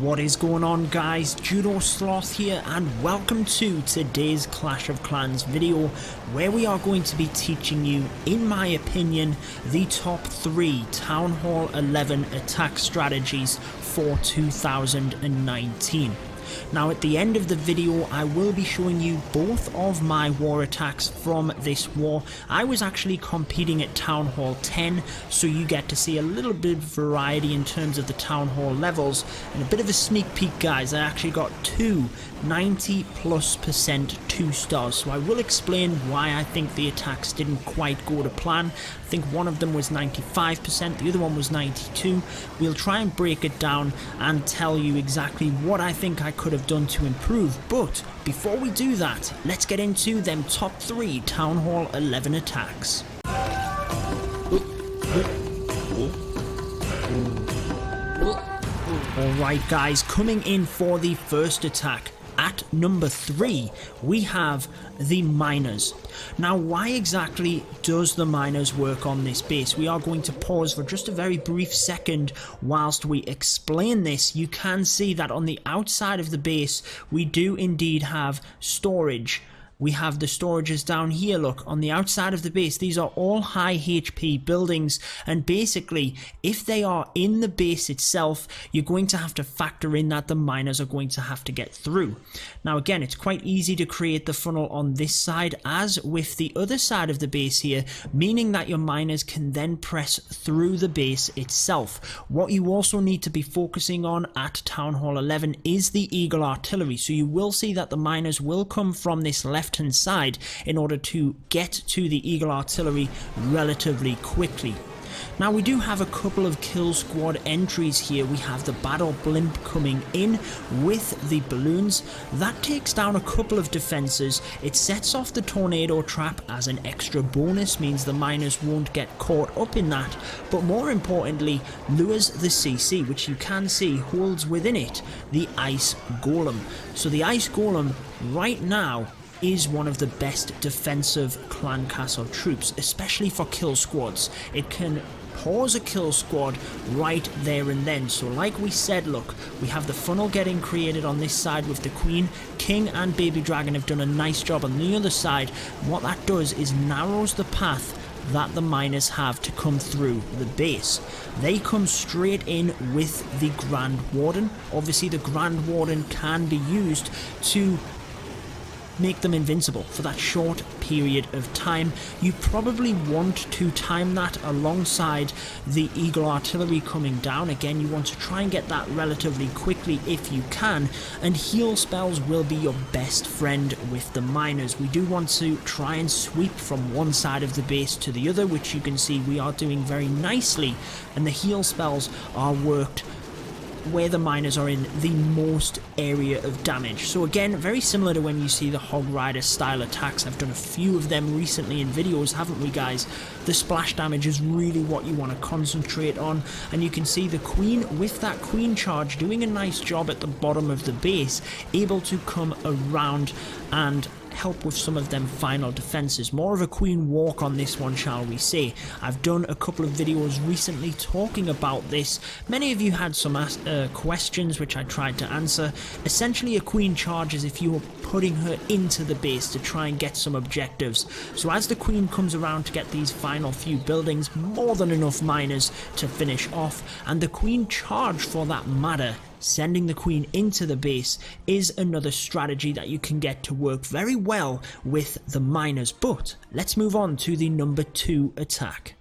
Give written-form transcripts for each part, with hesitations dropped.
What is going on, guys? Judo Sloth here, and welcome to today's Clash of Clans video, where we are going to be teaching you, in my opinion, the top 3 Town Hall 11 attack strategies for 2019. Now at the end of the video I will be showing you both of my war attacks from this war. I was actually competing at Town Hall 10, so you get to see a little bit of variety in terms of the Town Hall levels, and a bit of a sneak peek, guys. I actually got two 90+% 2 stars, so I will explain why I think the attacks didn't quite go to plan. I think one of them was 95%, the other one was 92. We'll try and break it down and tell you exactly what I think I could have done to improve, but before we do that, let's get into them top 3 Town Hall 11 attacks. Alright guys, coming in for the first attack. At number 3, we have the miners. Now, why exactly does the miners work on this base? We are going to pause for just a very brief second whilst we explain this. You can see that on the outside of the base, we do indeed have storage. We have the storages down here, look, on the outside of the base. These are all high HP buildings, and basically, if they are in the base itself, you're going to have to factor in that the miners are going to have to get through. Now again, it's quite easy to create the funnel on this side as with the other side of the base here, meaning that your miners can then press through the base itself. What you also need to be focusing on at Town Hall 11 is the Eagle Artillery, so you will see that the miners will come from this left hand side in order to get to the Eagle Artillery relatively quickly. Now we do have a couple of kill squad entries here. We have the battle blimp coming in with the balloons. That takes down a couple of defenses. It sets off the tornado trap as an extra bonus, means the miners won't get caught up in that, but more importantly lures the CC, which you can see holds within it the ice golem. So the ice golem right now is one of the best defensive clan castle troops, especially for kill squads. It can pause a kill squad right there and then. So like we said, look, we have the funnel getting created on this side with the Queen. King and Baby Dragon have done a nice job on the other side. What that does is narrows the path that the miners have to come through the base. They come straight in with the Grand Warden. Obviously the Grand Warden can be used to make them invincible for that short period of time. You probably want to time that alongside the Eagle Artillery coming down. Again, you want to try and get that relatively quickly if you can, and heal spells will be your best friend with the miners. We do want to try and sweep from one side of the base to the other, which you can see we are doing very nicely, and the heal spells are worked where the miners are in the most area of damage. So again, very similar to when you see the Hog Rider style attacks. I've done a few of them recently in videos, haven't we, guys? The splash damage is really what you want to concentrate on, and you can see the Queen with that Queen charge doing a nice job at the bottom of the base, able to come around and help with some of them final defenses. More of a Queen walk on this one, shall we say. I've done a couple of videos recently talking about this. Many of you had some questions which I tried to answer. Essentially, a Queen charge is if you are putting her into the base to try and get some objectives. So as the Queen comes around to get these final few buildings, more than enough miners to finish off, and the Queen charge for that matter, sending the Queen into the base, is another strategy that you can get to work very well with the miners. But let's move on to the number 2 attack.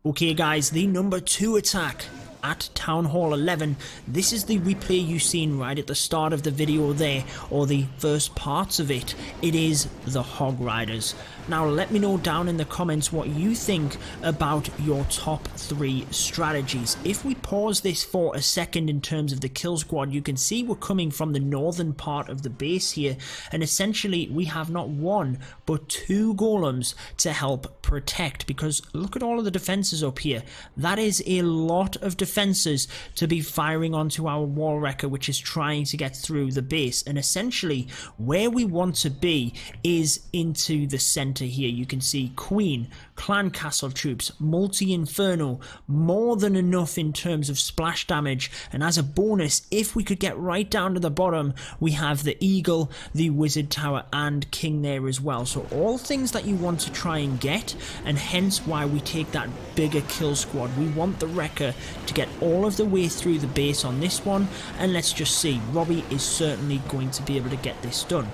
Okay guys, the number 2 attack at Town Hall 11, this is the replay you've seen right at the start of the video there, or the first parts of it. It is the Hog Riders. Now let me know down in the comments what you think about your top 3 strategies. If we pause this for a second in terms of the kill squad, you can see we're coming from the northern part of the base here, and essentially we have not 1 but 2 golems to help protect, because look at all of the defenses up here. That is a lot of defense defenses to be firing onto our wall wrecker, which is trying to get through the base. And essentially where we want to be is into the center here. You can see Queen, Clan Castle troops, multi-inferno, more than enough in terms of splash damage. And as a bonus, if we could get right down to the bottom, we have the Eagle, the Wizard Tower, and King there as well. So all things that you want to try and get, and hence why we take that bigger kill squad. We want the Wrecker to get all of the way through the base on this one, and let's just see. Robbie is certainly going to be able to get this done.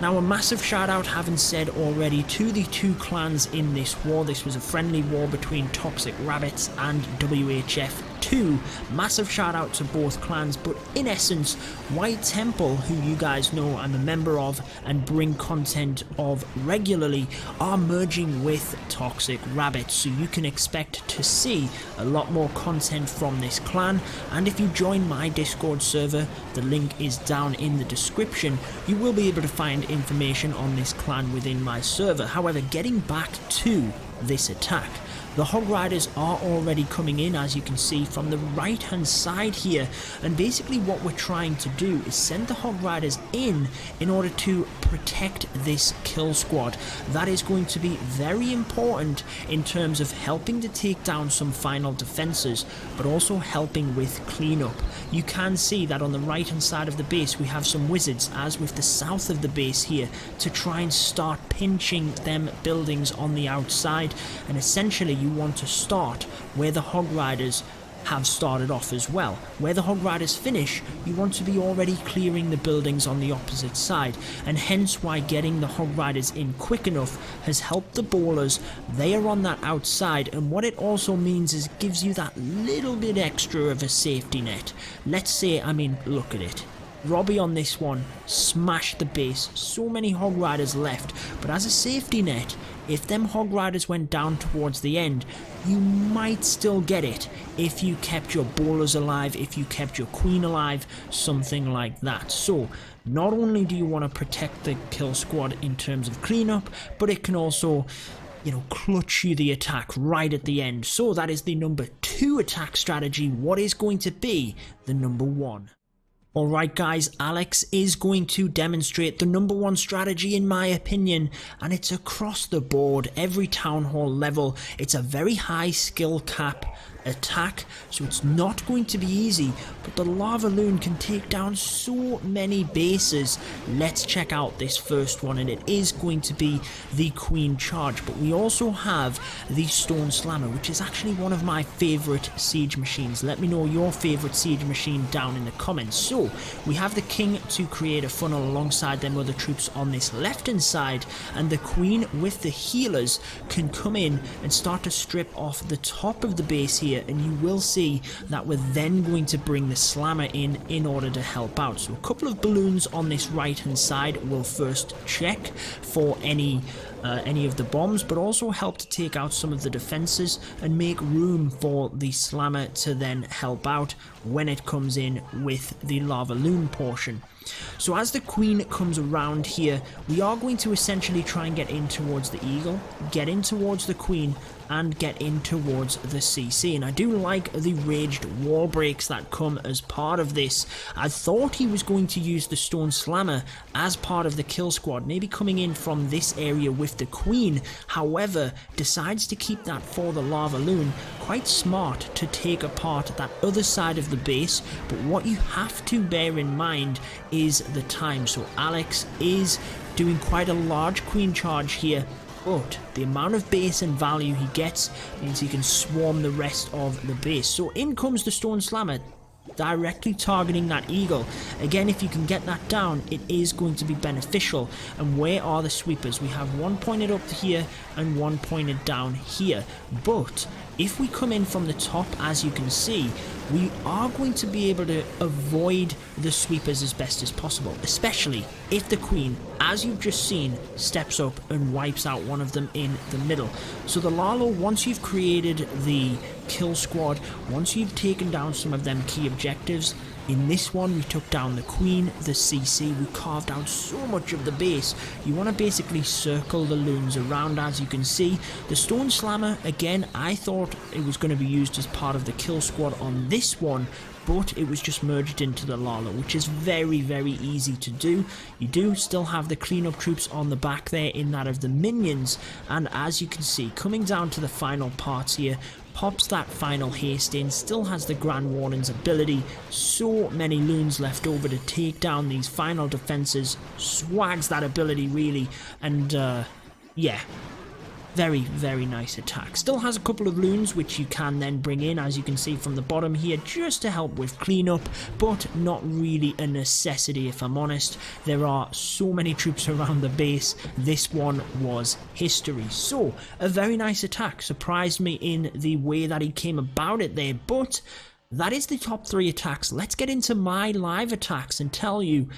Now, a massive shout out, having said already, to the two clans in this war. This was a friendly war between Toxic Rabbits and WHF2. Massive shout out to both clans, but in essence, White Temple, who you guys know I'm a member of and bring content of regularly, are merging with Toxic Rabbits, so you can expect to see a lot more content from this clan. And if you join my Discord server, the link is down in the description, you will be able to find information on this clan within my server. However, getting back to this attack, the Hog Riders are already coming in, as you can see from the right hand side here, and basically what we're trying to do is send the Hog Riders in order to protect this kill squad. That is going to be very important in terms of helping to take down some final defenses, but also helping with cleanup. You can see that on the right hand side of the base we have some wizards, as with the south of the base here, to try and start pinching them buildings on the outside. And essentially you want to start where the Hog Riders have started off as well. Where the Hog Riders finish, you want to be already clearing the buildings on the opposite side, and hence why getting the Hog Riders in quick enough has helped the ballers. They are on that outside, and what it also means is it gives you that little bit extra of a safety net. Let's say, I mean, look at it. Robbie on this one smashed the base, so many Hog Riders left, but as a safety net, if them Hog Riders went down towards the end, you might still get it if you kept your ballers alive, if you kept your queen alive, something like that. So not only do you want to protect the kill squad in terms of cleanup, but it can also, you know, clutch you the attack right at the end. So that is the number 2 attack strategy. What is going to be the number 1? Alright guys, Alex is going to demonstrate the number 1 strategy in my opinion, and it's across the board, every town hall level. It's a very high skill cap attack, so it's not going to be easy, but the LavaLoon can take down so many bases. Let's check out this first one, and it is going to be the Queen Charge, but we also have the Stone Slammer, which is actually one of my favorite siege machines. Let me know your favorite siege machine down in the comments. So we have the King to create a funnel alongside them other troops on this left hand side, and the Queen with the healers can come in and start to strip off the top of the base here, and you will see that we're then going to bring the Slammer in order to help out. So a couple of balloons on this right hand side will first check for any of the bombs, but also help to take out some of the defenses and make room for the Slammer to then help out when it comes in with the LavaLoon portion. So as the Queen comes around here, we are going to essentially try and get in towards the Eagle, get in towards the Queen, and get in towards the CC. And I do like the raged wall breaks that come as part of this. I thought he was going to use the Stone Slammer as part of the kill squad, maybe coming in from this area with the Queen, however decides to keep that for the LavaLoon. Quite smart to take apart that other side of the base, but what you have to bear in mind is the time. So Alex is doing quite a large Queen Charge here, but the amount of base and value he gets means he can swarm the rest of the base. So in comes the Stone Slammer, directly targeting that Eagle. Again, if you can get that down, it is going to be beneficial. And where are the sweepers? We have one pointed up here and one pointed down here, but if we come in from the top, as you can see, we are going to be able to avoid the sweepers as best as possible, especially if the Queen, as you've just seen, steps up and wipes out one of them in the middle. So the Lalo, once you've created the kill squad, once you've taken down some of them key objectives, In this one, we took down the Queen, the CC, we carved out so much of the base. You want to basically circle the loons around, as you can see. The Stone Slammer, again, I thought it was going to be used as part of the kill squad on this one, but it was just merged into the Lala, which is very, very easy to do. You do still have the cleanup troops on the back there in that of the minions, and as you can see, coming down to the final parts here, pops that final haste in, still has the Grand Warden's ability, so many loons left over to take down these final defenses, swags that ability really, and yeah, very, very nice attack. Still has a couple of loons which you can then bring in, as you can see from the bottom here, just to help with cleanup, but not really a necessity if I'm honest. There are so many troops around the base, this one was history. So, a very nice attack, surprised me in the way that he came about it there, but that is the top 3 attacks. Let's get into my live attacks and tell you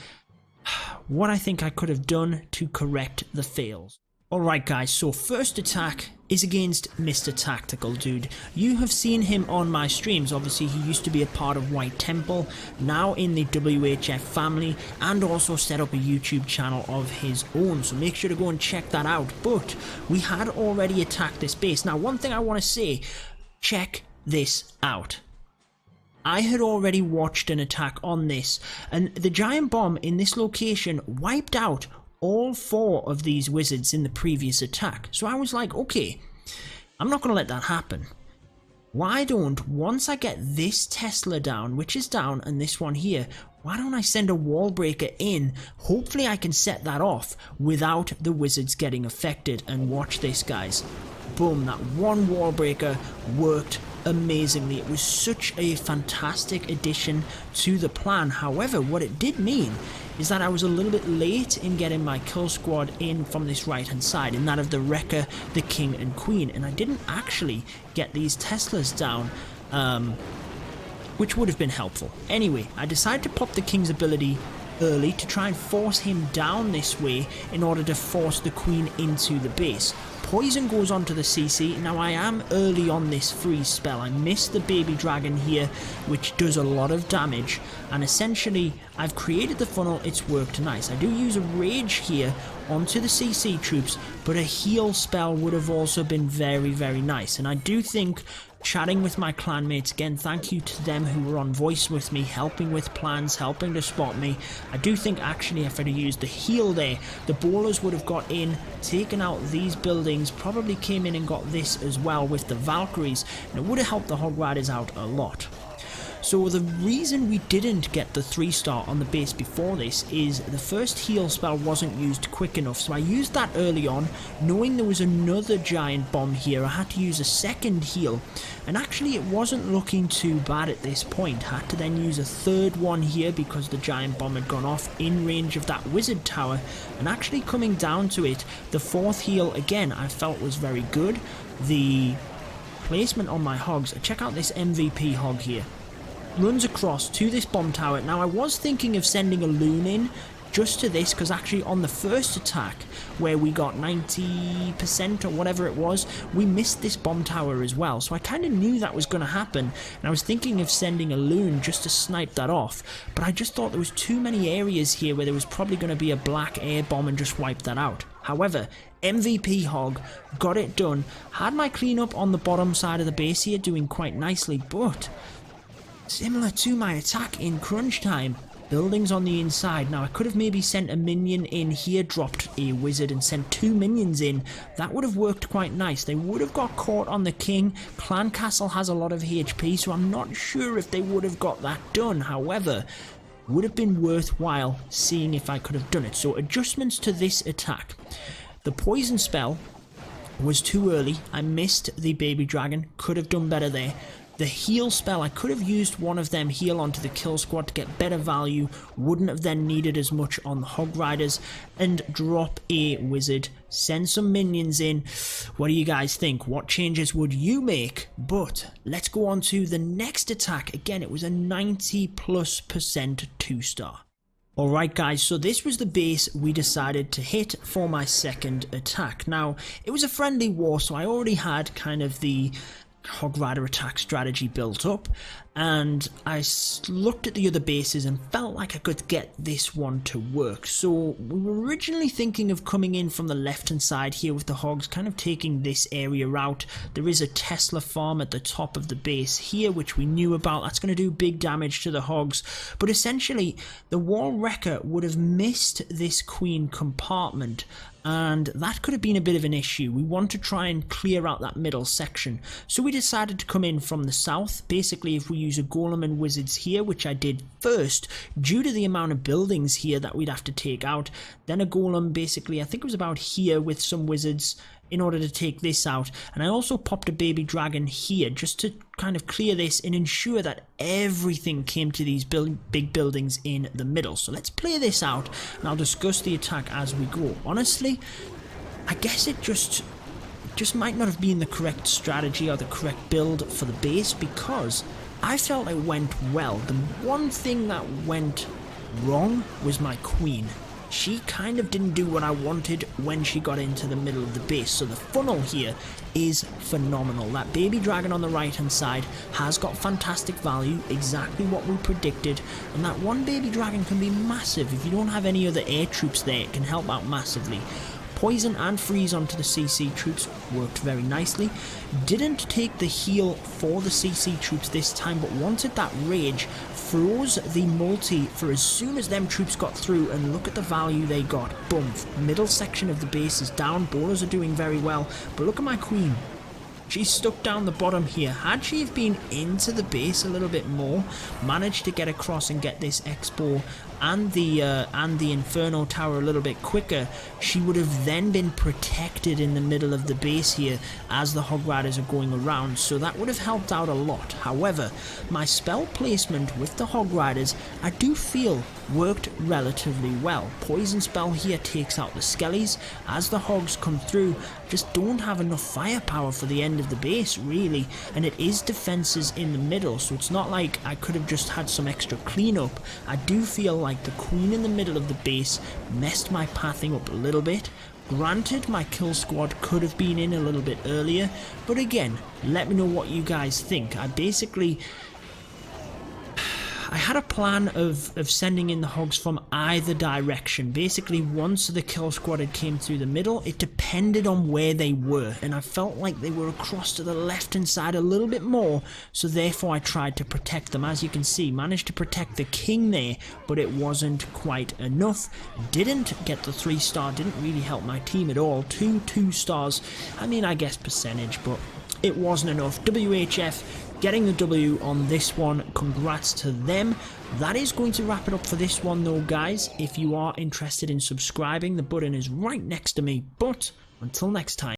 what I think I could have done to correct the fails. Alright guys, so first attack is against MrTactical, dude. You have seen him on my streams. Obviously he used to be a part of White Temple, now in the WHF family, and also set up a YouTube channel of his own, so make sure to go and check that out. But we had already attacked this base. Now one thing I want to say, check this out. I had already watched an attack on this, and the giant bomb in this location wiped out all 4 of these wizards in the previous attack. So I was like, okay, I'm not going to let that happen. Why don't, once I get this Tesla down, which is down, and this one here, why don't I send a wall breaker in? Hopefully I can set that off without the wizards getting affected. And watch this, guys. Boom, that one wall breaker worked amazingly. It was such a fantastic addition to the plan. However, what it did mean is that I was a little bit late in getting my kill squad in from this right hand side, in that of the Wrecker, the King and Queen, and I didn't actually get these Teslas down, which would have been helpful. Anyway, I decided to pop the King's ability early to try and force him down this way in order to force the Queen into the base. Poison goes on to the CC. Now I am early on this freeze spell. I missed the baby dragon here, which does a lot of damage, and essentially I've created the funnel. It's worked nice. I do use a rage here onto the CC troops, but a heal spell would have also been very, very nice. And I do think chatting with my clanmates, again, thank you to them who were on voice with me, helping with plans, helping to spot me. I do think actually if I'd have used the heal there, the ballers would have got in, taken out these buildings, probably came in and got this as well with the Valkyries, and it would have helped the Hog Riders out a lot. So the reason we didn't get the 3-star on the base before this is the first heal spell wasn't used quick enough. So I used that early on, knowing there was another giant bomb here. I had to use a second heal, and actually it wasn't looking too bad at this point. I had to then use a third one here because the giant bomb had gone off in range of that wizard tower, and actually coming down to it, the 4th heal again I felt was very good. The placement on my hogs, check out this MVP hog here. Runs across to this bomb tower. Now I was thinking of sending a loon in just to this, because actually on the first attack where we got 90% or whatever it was, we missed this bomb tower as well. So I kind of knew that was going to happen, and I was thinking of sending a loon just to snipe that off, but I just thought there was too many areas here where there was probably going to be a black air bomb and just wipe that out. However, MVP hog got it done. Had my cleanup on the bottom side of the base here doing quite nicely, but similar to my attack in crunch time, buildings on the inside. Now I could have maybe sent a minion in here, dropped a wizard and sent 2 minions in. That would have worked quite nice. They would have got caught on the king. Clan Castle has a lot of HP, so I'm not sure if they would have got that done. However, would have been worthwhile seeing if I could have done it. So adjustments to this attack. The poison spell was too early. I missed the baby dragon. Could have done better there. The heal spell, I could have used one of them heal onto the kill squad to get better value, wouldn't have then needed as much on the Hog Riders, and drop a wizard, send some minions in. What do you guys think? What changes would you make? But let's go on to the next attack. Again, it was a 90+% 2-star. Alright guys, so this was the base we decided to hit for my second attack. Now, it was a friendly war, so I already had kind of the Hog Rider attack strategy built up, and I looked at the other bases and felt like I could get this one to work. So we were originally thinking of coming in from the left hand side here with the hogs, kind of taking this area out. There is a Tesla farm at the top of the base here, which we knew about. That's going to do big damage to the hogs, but essentially the wall wrecker would have missed this queen compartment, and that could have been a bit of an issue. We want to try and clear out that middle section, so we decided to come in from the south. Basically, if we use a golem and wizards here, which I did first due to the amount of buildings here that we'd have to take out, then a golem, basically I think it was about here with some wizards in order to take this out, and I also popped a baby dragon here just to kind of clear this and ensure that everything came to these big buildings in the middle. So let's play this out and I'll discuss the attack as we go. Honestly, I guess it just might not have been the correct strategy or the correct build for the base, because I felt it went well. The one thing that went wrong was my queen. She kind of didn't do what I wanted when she got into the middle of the base. So the funnel here is phenomenal. That baby dragon on the right hand side has got fantastic value, exactly what we predicted, and that one baby dragon can be massive. If you don't have any other air troops there, it can help out massively. Poison and freeze onto the CC troops worked very nicely. Didn't take the heal for the CC troops this time, but wanted that rage. Froze the multi for as soon as them troops got through, and look at the value they got. Boom. Middle section of the base is down. Bowlers are doing very well, but look at my queen. She's stuck down the bottom here. Had she have been into the base a little bit more, managed to get across and get this Expo and the Inferno Tower a little bit quicker, she would have then been protected in the middle of the base here as the Hog Riders are going around, so that would have helped out a lot. However, my spell placement with the Hog Riders, I do feel worked relatively well. Poison spell here takes out the skellies. As the hogs come through, just don't have enough firepower for the end of the base really, and it is defenses in the middle, so it's not like I could have just had some extra cleanup. I do feel like the queen in the middle of the base messed my pathing up a little bit. Granted, my kill squad could have been in a little bit earlier, but again, let me know what you guys think. I had a plan of sending in the hogs from either direction. Basically, once the kill squad had came through the middle, it depended on where they were, and I felt like they were across to the left hand side a little bit more, so therefore I tried to protect them. As you can see, managed to protect the king there, but it wasn't quite enough. Didn't get the 3-star, didn't really help my team at all. 2 stars, I mean, I guess percentage, but it wasn't enough. WHF getting the W on this one. Congrats to them. That is going to wrap it up for this one though, guys. If you are interested in subscribing, the button is right next to me. But until next time.